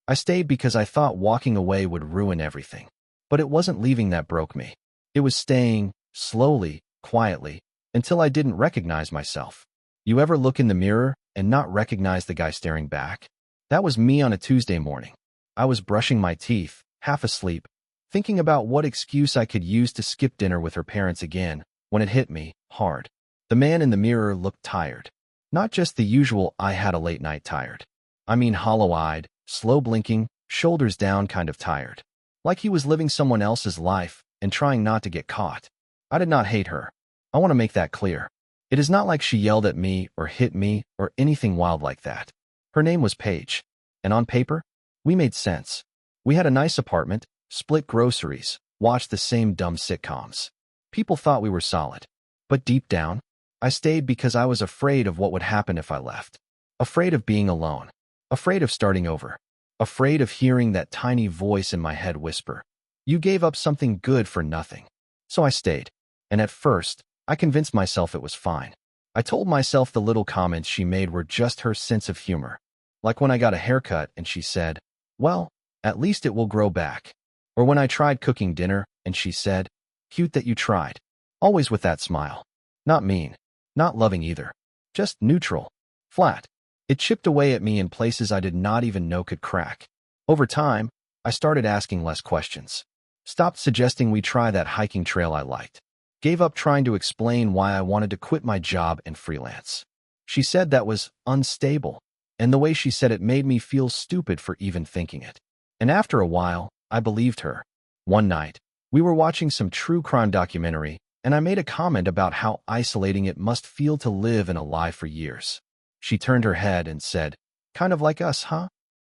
I stayed because I thought walking away would ruin everything. But it wasn't leaving that broke me. It was staying, slowly, quietly, until I didn't recognize myself. You ever look in the mirror and not recognize the guy staring back? That was me on a Tuesday morning. I was brushing my teeth, half asleep, thinking about what excuse I could use to skip dinner with her parents again, when it hit me, hard. The man in the mirror looked tired. Not just the usual I had a late night tired. I mean hollow-eyed, slow-blinking, shoulders down kind of tired. Like he was living someone else's life and trying not to get caught. I did not hate her. I want to make that clear. It is not like she yelled at me or hit me or anything wild like that. Her name was Paige. And on paper, we made sense. We had a nice apartment, split groceries, watched the same dumb sitcoms. People thought we were solid. But deep down, I stayed because I was afraid of what would happen if I left. Afraid of being alone. Afraid of starting over. Afraid of hearing that tiny voice in my head whisper, "You gave up something good for nothing." So I stayed. And at first, I convinced myself it was fine. I told myself the little comments she made were just her sense of humor. Like when I got a haircut and she said, "Well, at least it will grow back." Or when I tried cooking dinner and she said, "Cute that you tried." Always with that smile. Not mean. Not loving either. Just neutral. Flat. It chipped away at me in places I did not even know could crack. Over time, I started asking less questions. Stopped suggesting we try that hiking trail I liked. Gave up trying to explain why I wanted to quit my job and freelance. She said that was unstable, and the way she said it made me feel stupid for even thinking it. And after a while, I believed her. One night, we were watching some true crime documentary, and I made a comment about how isolating it must feel to live in a lie for years. She turned her head and said, "Kind of like us, huh?"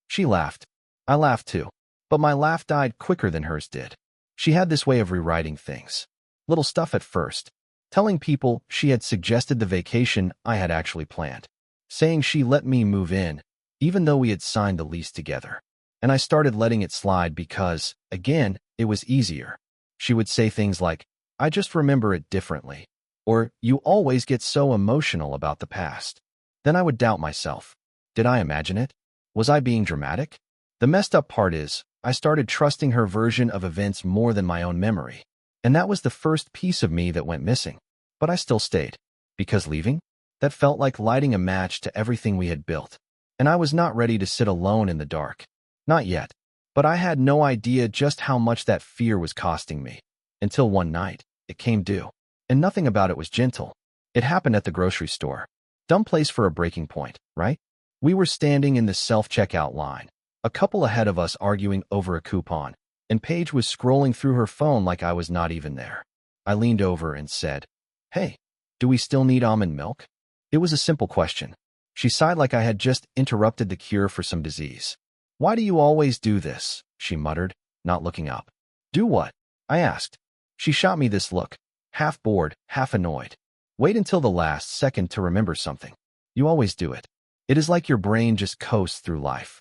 She laughed. I laughed too, but my laugh died quicker than hers did. She had this way of rewriting things. Little stuff at first. Telling people she had suggested the vacation I had actually planned. Saying she let me move in, even though we had signed the lease together. And I started letting it slide because, again, it was easier. She would say things like, "I just remember it differently," or "You always get so emotional about the past." Then I would doubt myself. Did I imagine it? Was I being dramatic? The messed up part is, I started trusting her version of events more than my own memory. And that was the first piece of me that went missing. But I still stayed. Because leaving? That felt like lighting a match to everything we had built. And I was not ready to sit alone in the dark. Not yet. But I had no idea just how much that fear was costing me. Until one night, it came due. And nothing about it was gentle. It happened at the grocery store. Dumb place for a breaking point, right? We were standing in the self-checkout line, a couple ahead of us arguing over a coupon, and Paige was scrolling through her phone like I was not even there. I leaned over and said, "Hey, do we still need almond milk?" It was a simple question. She sighed like I had just interrupted the cure for some disease. "Why do you always do this?" she muttered, not looking up. "Do what?" I asked. She shot me this look, half bored, half annoyed. Wait until the last second to remember something. You always do it. It is like your brain just coasts through life.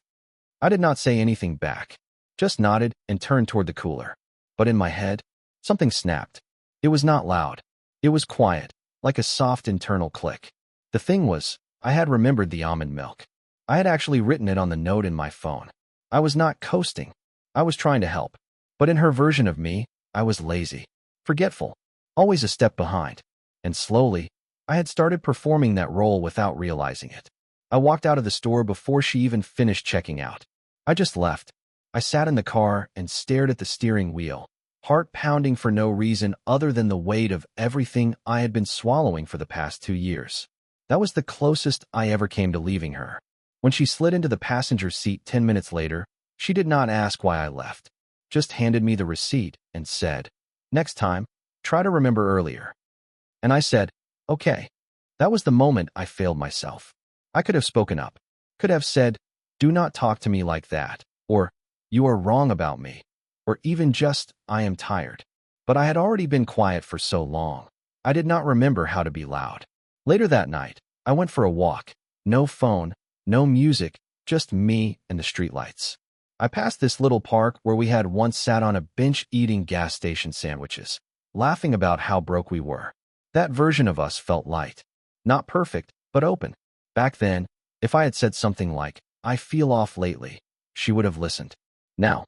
I did not say anything back, just nodded and turned toward the cooler. But in my head, something snapped. It was not loud. It was quiet, like a soft internal click. The thing was, I had remembered the almond milk. I had actually written it on the note in my phone. I was not coasting. I was trying to help. But in her version of me, I was lazy, forgetful, always a step behind. And slowly, I had started performing that role without realizing it. I walked out of the store before she even finished checking out. I just left. I sat in the car and stared at the steering wheel, heart pounding for no reason other than the weight of everything I had been swallowing for the past 2 years. That was the closest I ever came to leaving her. When she slid into the passenger seat 10 minutes later, she did not ask why I left, just handed me the receipt and said, "Next time, try to remember earlier." And I said, "Okay." That was the moment I failed myself. I could have spoken up, could have said, "Do not talk to me like that," or "You are wrong about me," or even just, "I am tired." But I had already been quiet for so long. I did not remember how to be loud. Later that night, I went for a walk. No phone, no music, just me and the streetlights. I passed this little park where we had once sat on a bench eating gas station sandwiches, laughing about how broke we were. That version of us felt light. Not perfect, but open. Back then, if I had said something like, "I feel off lately," she would have listened. Now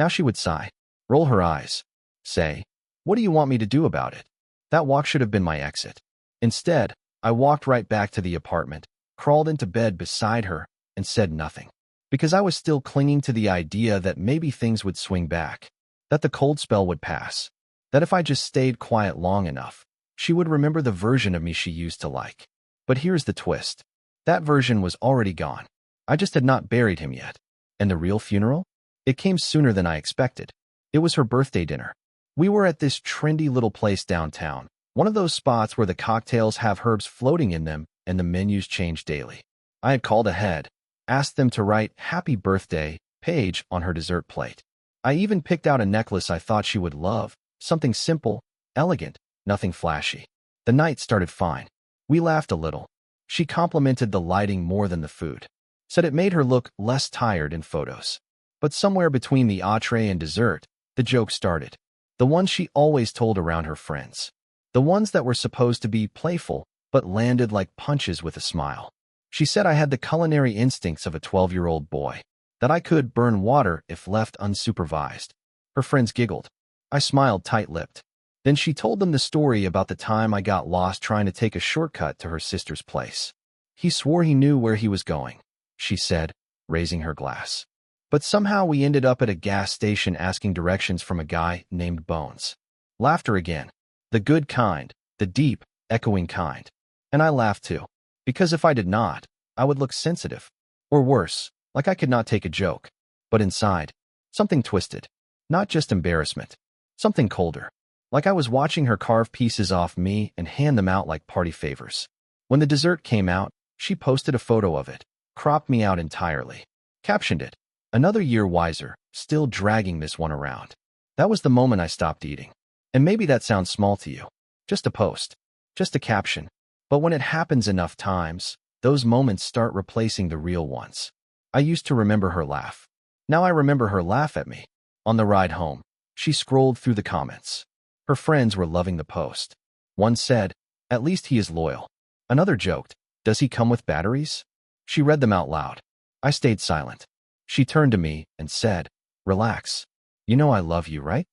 she would sigh, roll her eyes, say, "What do you want me to do about it?" That walk should have been my exit. Instead, I walked right back to the apartment, crawled into bed beside her, and said nothing. Because I was still clinging to the idea that maybe things would swing back, that the cold spell would pass, that if I just stayed quiet long enough, she would remember the version of me she used to like. But here's the twist. That version was already gone. I just had not buried him yet. And the real funeral? It came sooner than I expected. It was her birthday dinner. We were at this trendy little place downtown, one of those spots where the cocktails have herbs floating in them and the menus change daily. I had called ahead, asked them to write "Happy Birthday" Paige on her dessert plate. I even picked out a necklace I thought she would love, something simple, elegant, nothing flashy. The night started fine. We laughed a little. She complimented the lighting more than the food, said it made her look less tired in photos. But somewhere between the entree and dessert, the joke started. The ones she always told around her friends. The ones that were supposed to be playful, but landed like punches with a smile. She said I had the culinary instincts of a 12-year-old boy, that I could burn water if left unsupervised. Her friends giggled. I smiled tight-lipped. Then she told them the story about the time I got lost trying to take a shortcut to her sister's place. He swore he knew where he was going, she said, raising her glass. But somehow we ended up at a gas station asking directions from a guy named Bones. Laughter again. The good kind, the deep, echoing kind. And I laughed too. Because if I did not, I would look sensitive. Or worse, like I could not take a joke. But inside, something twisted. Not just embarrassment. Something colder. Like I was watching her carve pieces off me and hand them out like party favors. When the dessert came out, she posted a photo of it, cropped me out entirely. Captioned it, "Another year wiser, still dragging this one around." That was the moment I stopped eating. And maybe that sounds small to you. Just a post. Just a caption. But when it happens enough times, those moments start replacing the real ones. I used to remember her laugh. Now I remember her laugh at me. On the ride home, she scrolled through the comments. Her friends were loving the post. One said, "At least he is loyal." Another joked, "Does he come with batteries?" She read them out loud. I stayed silent. She turned to me and said, "Relax. You know I love you, right?"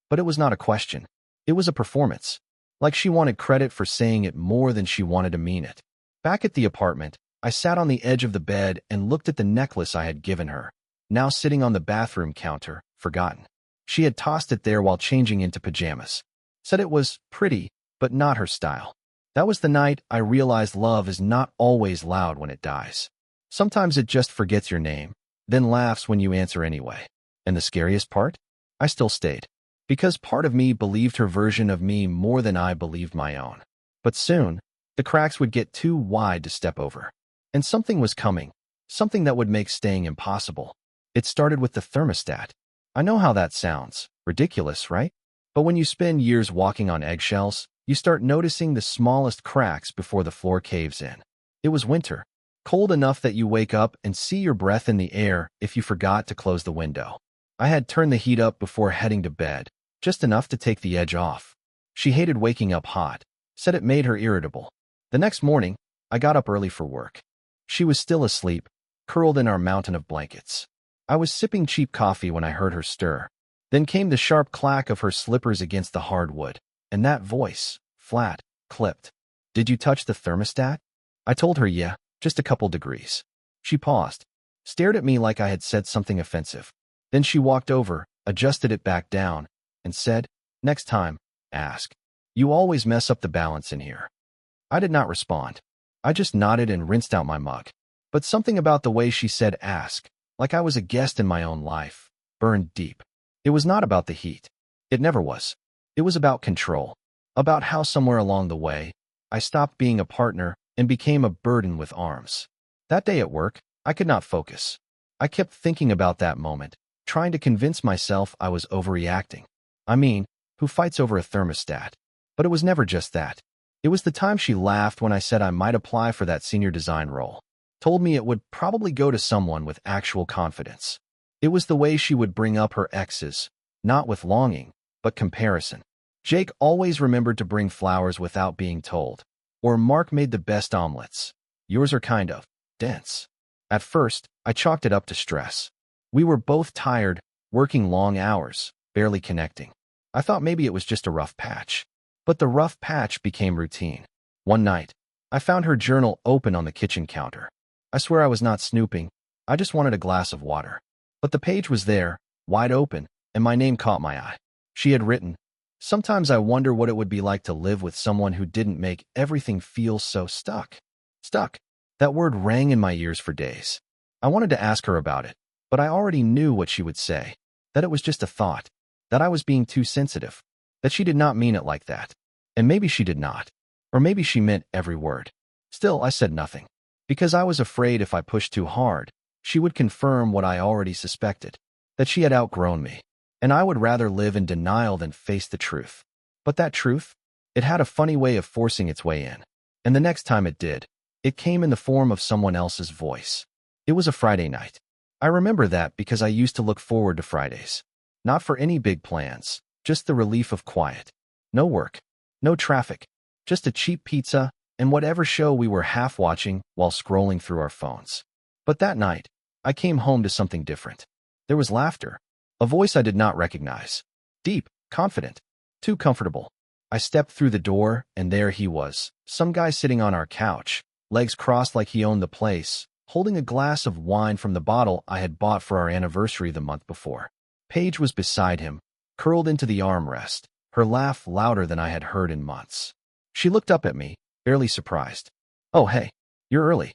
But it was not a question. It was a performance. Like she wanted credit for saying it more than she wanted to mean it. Back at the apartment, I sat on the edge of the bed and looked at the necklace I had given her, now sitting on the bathroom counter, forgotten. She had tossed it there while changing into pajamas. Said it was pretty, but not her style. That was the night I realized love is not always loud when it dies. Sometimes it just forgets your name, then laughs when you answer anyway. And the scariest part? I still stayed. Because part of me believed her version of me more than I believed my own. But soon, the cracks would get too wide to step over. And something was coming. Something that would make staying impossible. It started with the thermostat. I know how that sounds. Ridiculous, right? But when you spend years walking on eggshells, you start noticing the smallest cracks before the floor caves in. It was winter. Cold enough that you wake up and see your breath in the air if you forgot to close the window. I had turned the heat up before heading to bed, just enough to take the edge off. She hated waking up hot, said it made her irritable. The next morning, I got up early for work. She was still asleep, curled in our mountain of blankets. I was sipping cheap coffee when I heard her stir. Then came the sharp clack of her slippers against the hardwood, and that voice, flat, clipped. "Did you touch the thermostat?" I told her yeah, just a couple degrees. She paused, stared at me like I had said something offensive. Then she walked over, adjusted it back down, and said, "Next time, ask. You always mess up the balance in here." I did not respond. I just nodded and rinsed out my mug. But something about the way she said ask, like I was a guest in my own life, burned deep. It was not about the heat. It never was. It was about control. About how somewhere along the way, I stopped being a partner and became a burden with arms. That day at work, I could not focus. I kept thinking about that moment, trying to convince myself I was overreacting. I mean, who fights over a thermostat? But it was never just that. It was the time she laughed when I said I might apply for that senior design role. Told me it would probably go to someone with actual confidence. It was the way she would bring up her exes, not with longing, but comparison. Jake always remembered to bring flowers without being told. Or Mark made the best omelets. Yours are kind of dense. At first, I chalked it up to stress. We were both tired, working long hours, barely connecting. I thought maybe it was just a rough patch. But the rough patch became routine. One night, I found her journal open on the kitchen counter. I swear I was not snooping. I just wanted a glass of water. But the page was there, wide open, and my name caught my eye. She had written, "Sometimes I wonder what it would be like to live with someone who didn't make everything feel so stuck." Stuck. That word rang in my ears for days. I wanted to ask her about it, but I already knew what she would say. That it was just a thought. That I was being too sensitive. That she did not mean it like that. And maybe she did not. Or maybe she meant every word. Still, I said nothing. Because I was afraid if I pushed too hard, she would confirm what I already suspected. That she had outgrown me. And I would rather live in denial than face the truth. But that truth? It had a funny way of forcing its way in. And the next time it did, it came in the form of someone else's voice. It was a Friday night. I remember that because I used to look forward to Fridays. Not for any big plans, just the relief of quiet. No work, no traffic, just a cheap pizza and whatever show we were half watching while scrolling through our phones. But that night, I came home to something different. There was laughter, a voice I did not recognize. Deep, confident, too comfortable. I stepped through the door, and there he was, some guy sitting on our couch, legs crossed like he owned the place, holding a glass of wine from the bottle I had bought for our anniversary the month before. Paige was beside him, curled into the armrest, her laugh louder than I had heard in months. She looked up at me, barely surprised. "Oh, hey, you're early."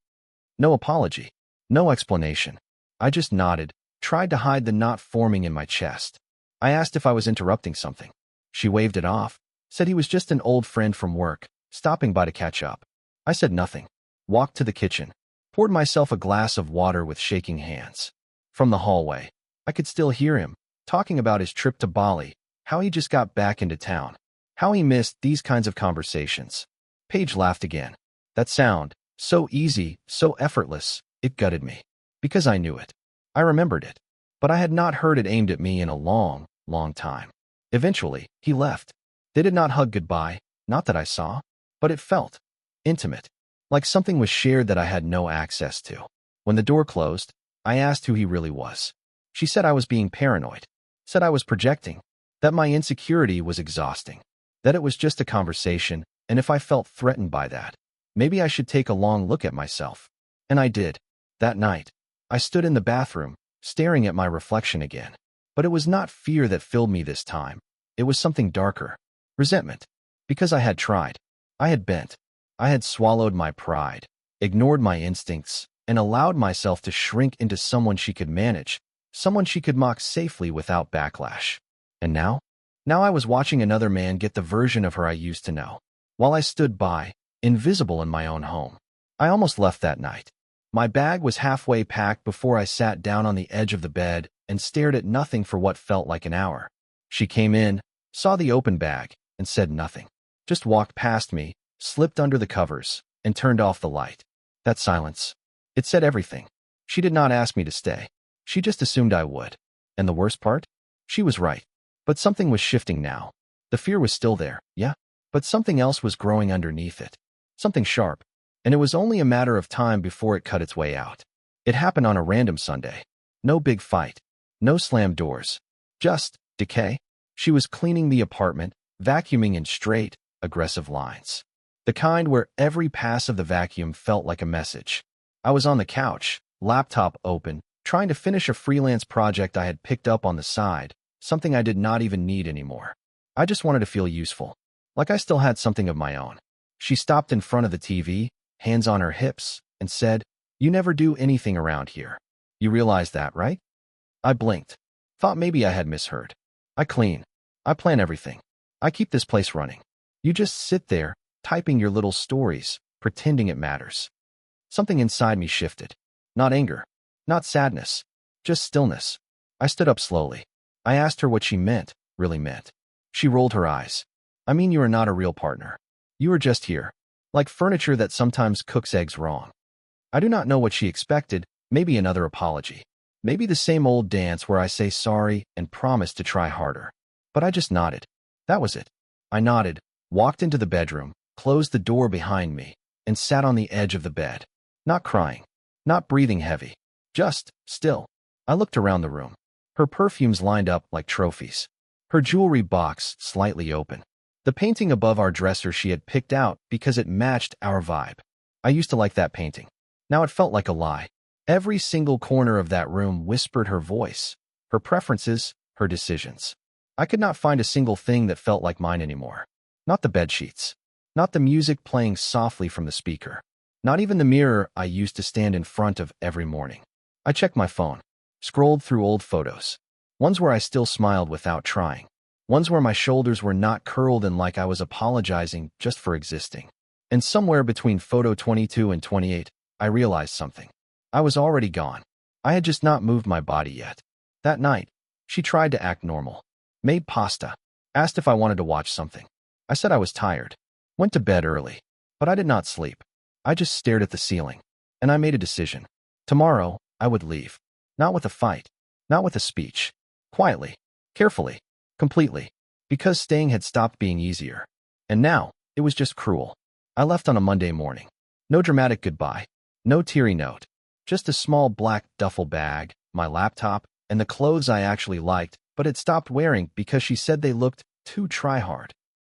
No apology, no explanation. I just nodded, tried to hide the knot forming in my chest. I asked if I was interrupting something. She waved it off, said he was just an old friend from work, stopping by to catch up. I said nothing, walked to the kitchen, poured myself a glass of water with shaking hands. From the hallway, I could still hear him, talking about his trip to Bali, how he just got back into town, how he missed these kinds of conversations. Paige laughed again. That sound, so easy, so effortless, it gutted me. Because I knew it. I remembered it. But I had not heard it aimed at me in a long, long time. Eventually, he left. They did not hug goodbye, not that I saw, but it felt intimate, like something was shared that I had no access to. When the door closed, I asked who he really was. She said I was being paranoid, said I was projecting, that my insecurity was exhausting, that it was just a conversation, and if I felt threatened by that, maybe I should take a long look at myself. And I did. That night, I stood in the bathroom, staring at my reflection again. But it was not fear that filled me this time. It was something darker. Resentment. Because I had tried. I had bent. I had swallowed my pride, ignored my instincts, and allowed myself to shrink into someone she could manage, someone she could mock safely without backlash. And now? Now I was watching another man get the version of her I used to know, while I stood by, invisible in my own home. I almost left that night. My bag was halfway packed before I sat down on the edge of the bed and stared at nothing for what felt like an hour. She came in, saw the open bag, and said nothing. Just walked past me, slipped under the covers, and turned off the light. That silence. It said everything. She did not ask me to stay. She just assumed I would. And the worst part? She was right. But something was shifting now. The fear was still there, yeah, but something else was growing underneath it. Something sharp. And it was only a matter of time before it cut its way out. It happened on a random Sunday. No big fight. No slammed doors. Just decay. She was cleaning the apartment, vacuuming in straight, aggressive lines. The kind where every pass of the vacuum felt like a message. I was on the couch, laptop open, trying to finish a freelance project I had picked up on the side, something I did not even need anymore. I just wanted to feel useful, like I still had something of my own. She stopped in front of the TV, hands on her hips, and said, "You never do anything around here. You realize that, right?" I blinked. Thought maybe I had misheard. "I clean. I plan everything. I keep this place running. You just sit there, typing your little stories, pretending it matters." Something inside me shifted. Not anger. Not sadness. Just stillness. I stood up slowly. I asked her what she meant, really meant. She rolled her eyes. "I mean, you are not a real partner. You are just here. Like furniture that sometimes cooks eggs wrong." I do not know what she expected, maybe another apology. Maybe the same old dance where I say sorry and promise to try harder. But I just nodded. That was it. I nodded, walked into the bedroom, closed the door behind me, and sat on the edge of the bed. Not crying. Not breathing heavy. Just still. I looked around the room. Her perfumes lined up like trophies. Her jewelry box slightly open. The painting above our dresser she had picked out because it matched our vibe. I used to like that painting. Now it felt like a lie. Every single corner of that room whispered her voice, her preferences, her decisions. I could not find a single thing that felt like mine anymore. Not the bedsheets. Not the music playing softly from the speaker. Not even the mirror I used to stand in front of every morning. I checked my phone, scrolled through old photos. Ones where I still smiled without trying. Ones where my shoulders were not curled and like I was apologizing just for existing. And somewhere between photo 22 and 28, I realized something. I was already gone. I had just not moved my body yet. That night, she tried to act normal. Made pasta. Asked if I wanted to watch something. I said I was tired. Went to bed early. But I did not sleep. I just stared at the ceiling. And I made a decision. Tomorrow, I would leave. Not with a fight. Not with a speech. Quietly. Carefully. Completely. Because staying had stopped being easier. And now, it was just cruel. I left on a Monday morning. No dramatic goodbye. No teary note. Just a small black duffel bag, my laptop, and the clothes I actually liked, but had stopped wearing because she said they looked too try-hard.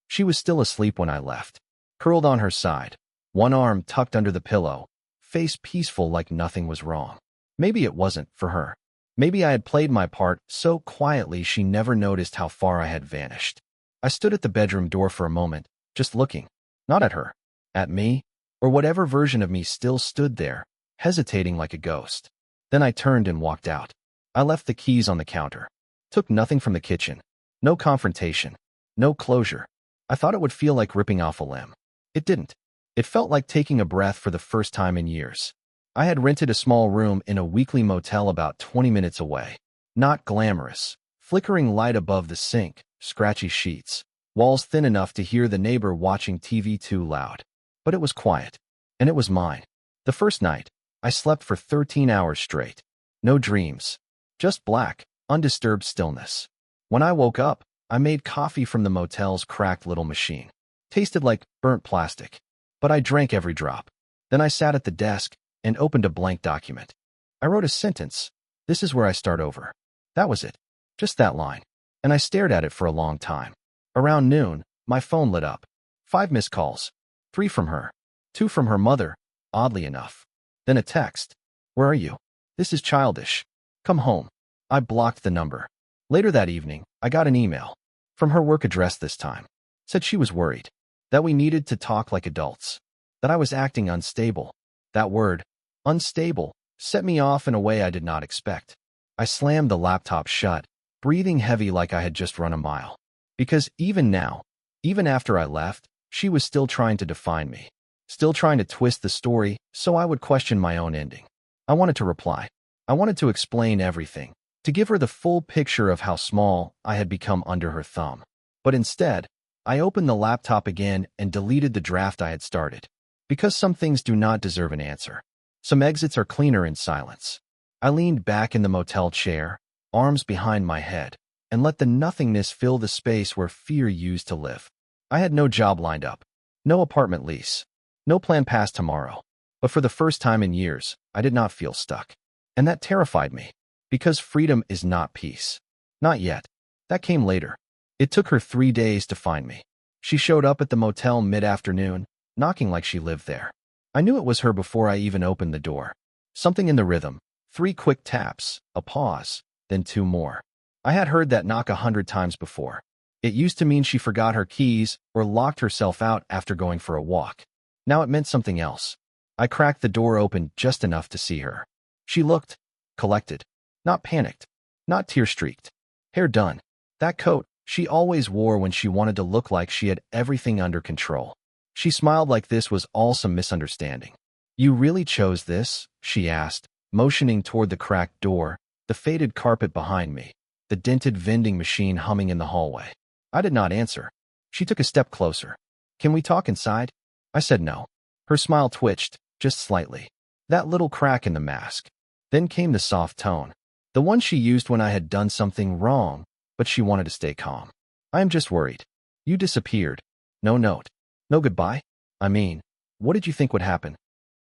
She was still asleep when I left. Curled on her side. One arm tucked under the pillow. Face peaceful like nothing was wrong. Maybe it wasn't, for her. Maybe I had played my part so quietly she never noticed how far I had vanished. I stood at the bedroom door for a moment, just looking. Not at her. At me. Or whatever version of me still stood there, hesitating like a ghost. Then I turned and walked out. I left the keys on the counter. Took nothing from the kitchen. No confrontation. No closure. I thought it would feel like ripping off a limb. It didn't. It felt like taking a breath for the first time in years. I had rented a small room in a weekly motel about 20 minutes away. Not glamorous. Flickering light above the sink, scratchy sheets. Walls thin enough to hear the neighbor watching TV too loud. But it was quiet. And it was mine. The first night, I slept for 13 hours straight. No dreams. Just black, undisturbed stillness. When I woke up, I made coffee from the motel's cracked little machine. Tasted like burnt plastic. But I drank every drop. Then I sat at the desk and opened a blank document. I wrote a sentence. This is where I start over. That was it. Just that line. And I stared at it for a long time. Around noon, my phone lit up. 5 missed calls. 3 from her. 2 from her mother, oddly enough. Then a text. Where are you? This is childish. Come home. I blocked the number. Later that evening, I got an email. From her work address this time. Said she was worried. That we needed to talk like adults. That I was acting unstable. That word, unstable, set me off in a way I did not expect. I slammed the laptop shut, breathing heavy like I had just run a mile. Because even now, even after I left, she was still trying to define me. Still trying to twist the story so I would question my own ending. I wanted to reply. I wanted to explain everything. To give her the full picture of how small I had become under her thumb. But instead, I opened the laptop again and deleted the draft I had started. Because some things do not deserve an answer. Some exits are cleaner in silence. I leaned back in the motel chair, arms behind my head, and let the nothingness fill the space where fear used to live. I had no job lined up. No apartment lease. No plan past tomorrow. But for the first time in years, I did not feel stuck. And that terrified me. Because freedom is not peace. Not yet. That came later. It took her 3 days to find me. She showed up at the motel mid-afternoon, knocking like she lived there. I knew it was her before I even opened the door. Something in the rhythm. 3 quick taps, a pause, then 2 more. I had heard that knock 100 times before. It used to mean she forgot her keys or locked herself out after going for a walk. Now it meant something else. I cracked the door open just enough to see her. She looked collected. Not panicked. Not tear-streaked. Hair done. That coat she always wore when she wanted to look like she had everything under control. She smiled like this was all some misunderstanding. You really chose this? She asked, motioning toward the cracked door, the faded carpet behind me, the dented vending machine humming in the hallway. I did not answer. She took a step closer. Can we talk inside? I said no. Her smile twitched, just slightly. That little crack in the mask. Then came the soft tone. The one she used when I had done something wrong, but she wanted to stay calm. I am just worried. You disappeared. No note. No goodbye? I mean, what did you think would happen?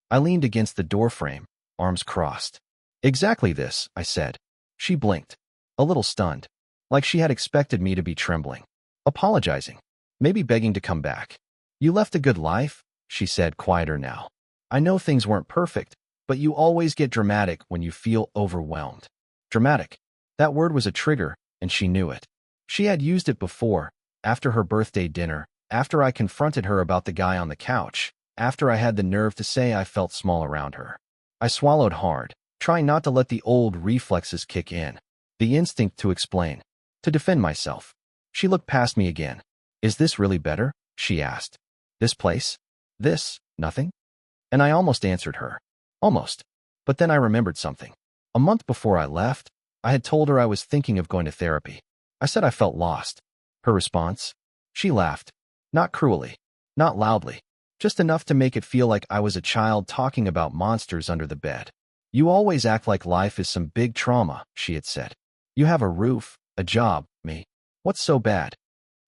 I leaned against the doorframe, arms crossed. Exactly this, I said. She blinked, a little stunned, like she had expected me to be trembling, apologizing, maybe begging to come back. You left a good life, she said, quieter now. I know things weren't perfect, but you always get dramatic when you feel overwhelmed. Dramatic. That word was a trigger, and she knew it. She had used it before, after her birthday dinner, after I confronted her about the guy on the couch, after I had the nerve to say I felt small around her. I swallowed hard, trying not to let the old reflexes kick in, the instinct to explain, to defend myself. She looked past me again. Is this really better? She asked. This place? This, nothing? And I almost answered her. Almost. But then I remembered something. A month before I left, I had told her I was thinking of going to therapy. I said I felt lost. Her response? She laughed. Not cruelly. Not loudly. Just enough to make it feel like I was a child talking about monsters under the bed. You always act like life is some big trauma, she had said. You have a roof, a job, me. What's so bad?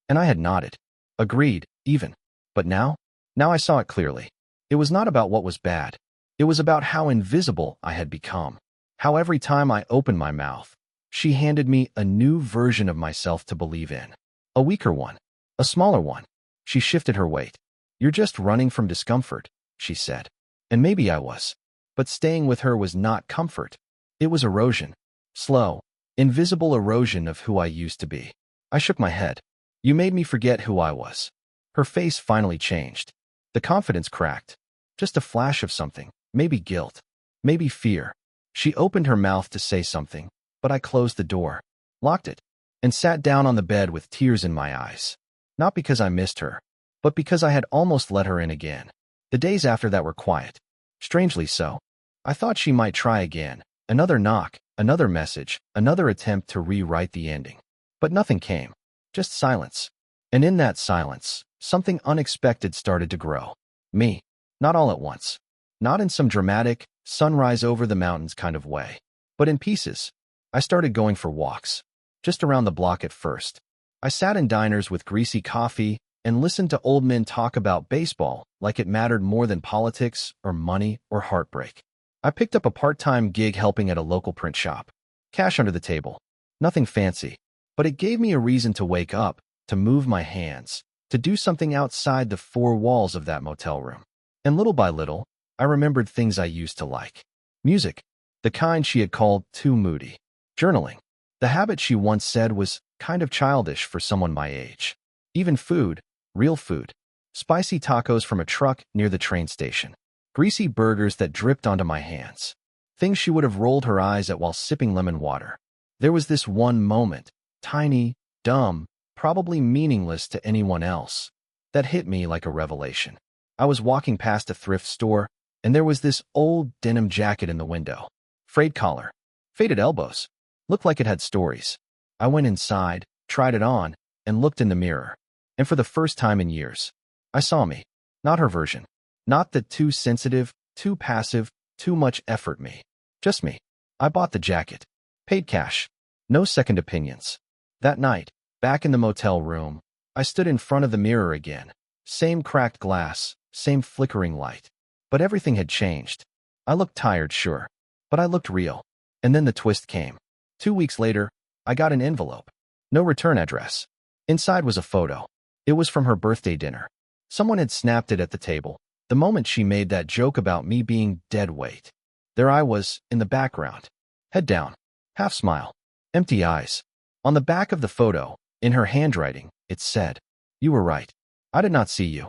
And I had nodded. Agreed, even. But now? Now I saw it clearly. It was not about what was bad. It was about how invisible I had become. How every time I opened my mouth, she handed me a new version of myself to believe in. A weaker one. A smaller one. She shifted her weight. You're just running from discomfort, she said. And maybe I was. But staying with her was not comfort. It was erosion. Slow, invisible erosion of who I used to be. I shook my head. You made me forget who I was. Her face finally changed. The confidence cracked. Just a flash of something. Maybe guilt. Maybe fear. She opened her mouth to say something, but I closed the door, locked it, and sat down on the bed with tears in my eyes. Not because I missed her, but because I had almost let her in again. The days after that were quiet. Strangely so. I thought she might try again. Another knock, another message, another attempt to rewrite the ending. But nothing came. Just silence. And in that silence, something unexpected started to grow. Me. Not all at once. Not in some dramatic, sunrise over the mountains kind of way. But in pieces. I started going for walks. Just around the block at first. I sat in diners with greasy coffee and listened to old men talk about baseball like it mattered more than politics or money or heartbreak. I picked up a part-time gig helping at a local print shop. Cash under the table. Nothing fancy. But it gave me a reason to wake up, to move my hands, to do something outside the four walls of that motel room. And little by little, I remembered things I used to like. Music. The kind she had called too moody. Journaling. The habit she once said was kind of childish for someone my age. Even food. Real food. Spicy tacos from a truck near the train station. Greasy burgers that dripped onto my hands. Things she would have rolled her eyes at while sipping lemon water. There was this one moment, tiny, dumb, probably meaningless to anyone else, that hit me like a revelation. I was walking past a thrift store, and there was this old denim jacket in the window. Frayed collar. Faded elbows. Looked like it had stories. I went inside, tried it on, and looked in the mirror. And for the first time in years, I saw me. Not her version. Not the too sensitive, too passive, too much effort me. Just me. I bought the jacket. Paid cash. No second opinions. That night, back in the motel room, I stood in front of the mirror again. Same cracked glass, same flickering light. But everything had changed. I looked tired, sure. But I looked real. And then the twist came. 2 weeks later, I got an envelope. No return address. Inside was a photo. It was from her birthday dinner. Someone had snapped it at the table, the moment she made that joke about me being dead weight. There I was, in the background. Head down. Half smile. Empty eyes. On the back of the photo, in her handwriting, it said, "You were right. I did not see you."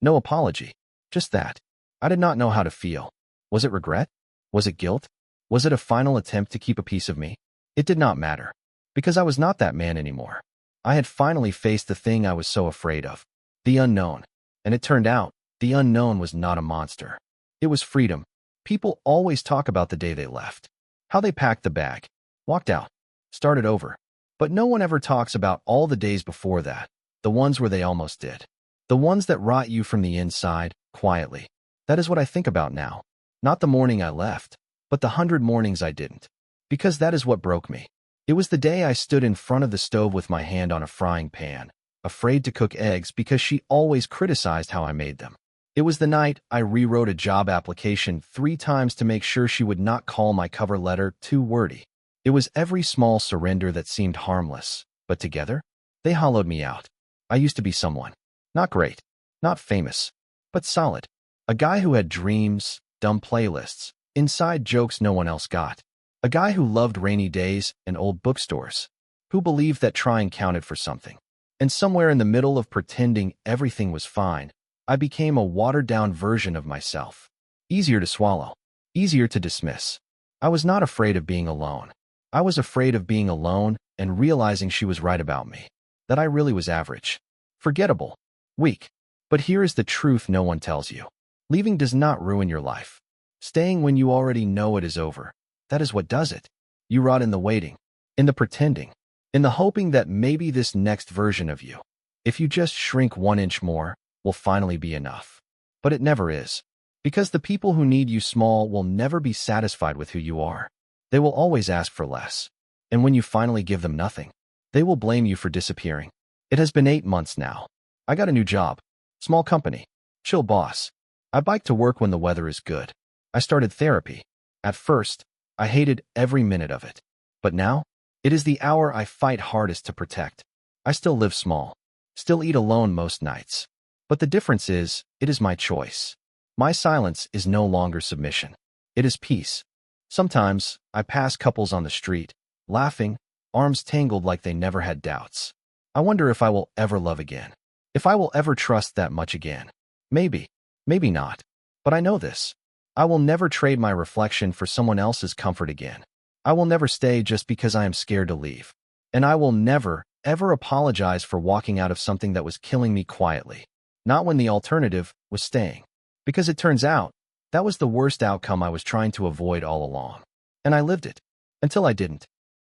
No apology. Just that. I did not know how to feel. Was it regret? Was it guilt? Was it a final attempt to keep a piece of me? It did not matter. Because I was not that man anymore. I had finally faced the thing I was so afraid of. The unknown. And it turned out, the unknown was not a monster. It was freedom. People always talk about the day they left. How they packed the bag. Walked out. Started over. But no one ever talks about all the days before that. The ones where they almost did. The ones that rot you from the inside, quietly. That is what I think about now. Not the morning I left, but the 100 mornings I didn't. Because that is what broke me. It was the day I stood in front of the stove with my hand on a frying pan, afraid to cook eggs because she always criticized how I made them. It was the night I rewrote a job application 3 times to make sure she would not call my cover letter too wordy. It was every small surrender that seemed harmless, but together, they hollowed me out. I used to be someone. Not great, not famous, but solid. A guy who had dreams, dumb playlists, inside jokes no one else got. A guy who loved rainy days and old bookstores, who believed that trying counted for something. And somewhere in the middle of pretending everything was fine, I became a watered-down version of myself. Easier to swallow, easier to dismiss. I was not afraid of being alone. I was afraid of being alone and realizing she was right about me, that I really was average, forgettable, weak. But here is the truth no one tells you. Leaving does not ruin your life. Staying when you already know it is over, that is what does it. You rot in the waiting, in the pretending, in the hoping that maybe this next version of you, if you just shrink 1 inch more, will finally be enough. But it never is. Because the people who need you small will never be satisfied with who you are. They will always ask for less. And when you finally give them nothing, they will blame you for disappearing. It has been 8 months now. I got a new job. Small company. Chill boss. I bike to work when the weather is good. I started therapy. At first, I hated every minute of it. But now, it is the hour I fight hardest to protect. I still live small. Still eat alone most nights. But the difference is, it is my choice. My silence is no longer submission. It is peace. Sometimes, I pass couples on the street, laughing, arms tangled like they never had doubts. I wonder if I will ever love again. If I will ever trust that much again. Maybe, maybe not. But I know this. I will never trade my reflection for someone else's comfort again. I will never stay just because I am scared to leave. And I will never, ever apologize for walking out of something that was killing me quietly. Not when the alternative was staying. Because it turns out, that was the worst outcome I was trying to avoid all along. And I lived it. Until I didn't.